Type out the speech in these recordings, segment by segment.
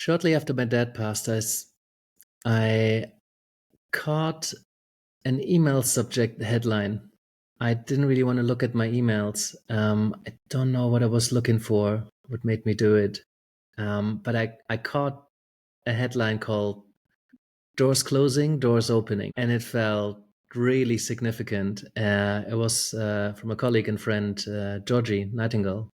Shortly after my dad passed, I caught an email subject headline. I didn't really want to look at my emails. I don't know what I was looking for, what made me do it. But I caught a headline called Doors Closing, Doors Opening, and it felt really significant. It was from a colleague and friend, Georgie Nightingale,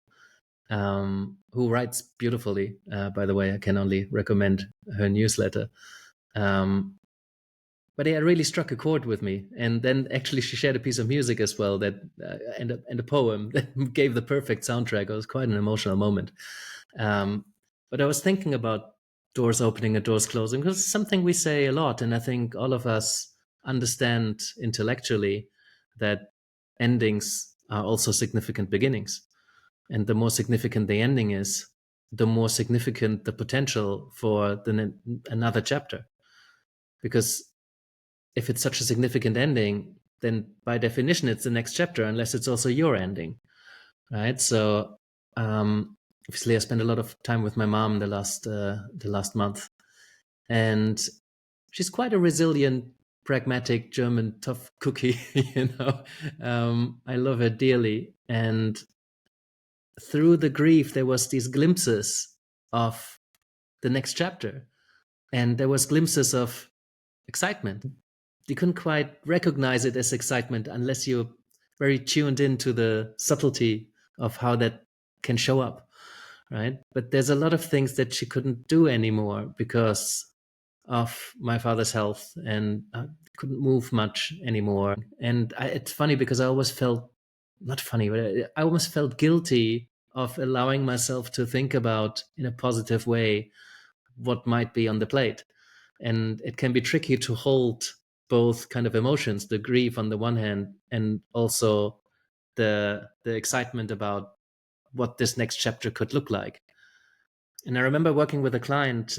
who writes beautifully. By the way, I can only recommend her newsletter. But it really struck a chord with me. And then actually she shared a piece of music as well that and a poem that gave the perfect soundtrack. It was quite an emotional moment. But I was thinking about doors opening and doors closing because it's something we say a lot. And I think all of us understand intellectually that endings are also significant beginnings. And the more significant the ending is, the more significant the potential for another chapter. Because if it's such a significant ending, then by definition it's the next chapter, unless it's also your ending, right? So obviously I spent a lot of time with my mom the last month, and she's quite a resilient, pragmatic German tough cookie. I love her dearly, and through the grief there was these glimpses of the next chapter, and there was glimpses of excitement. You couldn't quite recognize it as excitement unless you're very tuned into the subtlety of how that can show up, right? But there's a lot of things that she couldn't do anymore because of my father's health, and couldn't move much anymore. And it's funny because I always felt, not funny, but I almost felt guilty of allowing myself to think about in a positive way what might be on the plate. And it can be tricky to hold both kind of emotions, the grief on the one hand, and also the excitement about what this next chapter could look like. And I remember working with a client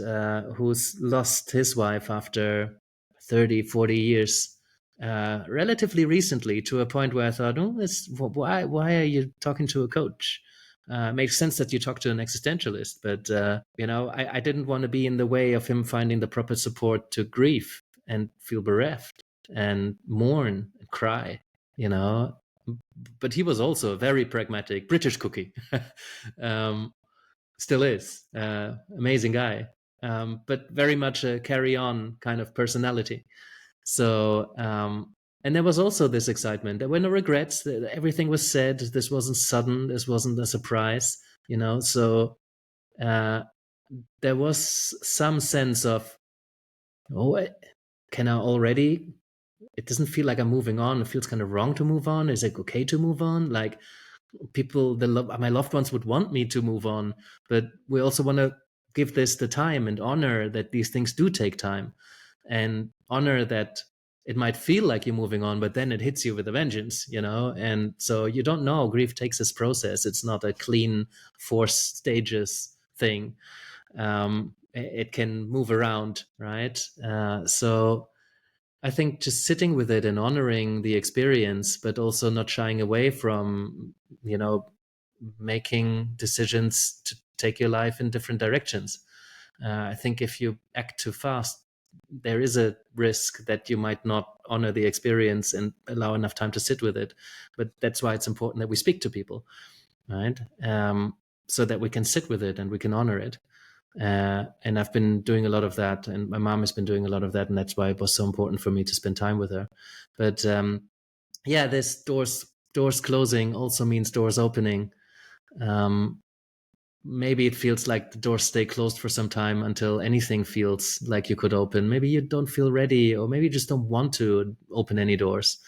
who's lost his wife after 30, 40 years, relatively recently, to a point where I thought, why are you talking to a coach? It makes sense that you talk to an existentialist, but I didn't want to be in the way of him finding the proper support to grieve and feel bereft and mourn and cry, But he was also a very pragmatic British cookie. Still is. Amazing guy. But very much a carry-on kind of personality. So, and there was also this excitement. There were no regrets. Everything was said. This wasn't sudden. This wasn't a surprise, So there was some sense of, can I already? It doesn't feel like I'm moving on. It feels kind of wrong to move on. Is it okay to move on? Like, people, my loved ones would want me to move on, but we also want to give this the time and honor that these things do take time, and honor that it might feel like you're moving on, but then it hits you with a vengeance, and so you don't know. Grief takes this process. It's not a clean 4 stages thing. It can move around, right? So I think just sitting with it and honoring the experience, but also not shying away from, making decisions to take your life in different directions. I think if you act too fast, there is a risk that you might not honor the experience and allow enough time to sit with it. But that's why it's important that we speak to people, right? So that we can sit with it and we can honor it. And I've been doing a lot of that, and my mom has been doing a lot of that, and that's why it was so important for me to spend time with her. But this doors closing also means doors opening. Maybe it feels like the doors stay closed for some time until anything feels like you could open. Maybe you don't feel ready, or maybe you just don't want to open any doors.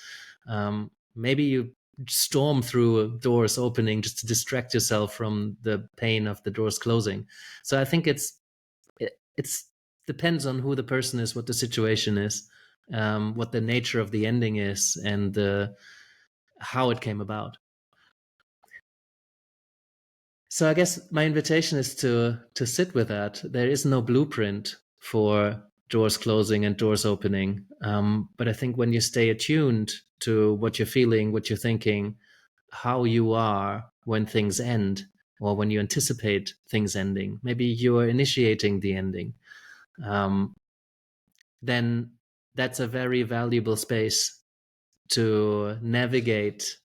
Maybe you storm through doors opening just to distract yourself from the pain of the doors closing. So I think it's depends on who the person is, what the situation is, what the nature of the ending is, and how it came about. So I guess my invitation is to sit with that. There is no blueprint for doors closing and doors opening. But I think when you stay attuned to what you're feeling, what you're thinking, how you are when things end, or when you anticipate things ending, maybe you're initiating the ending, then that's a very valuable space to navigate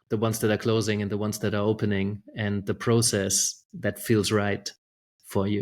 the ones that are closing and the ones that are opening, and the process that feels right for you.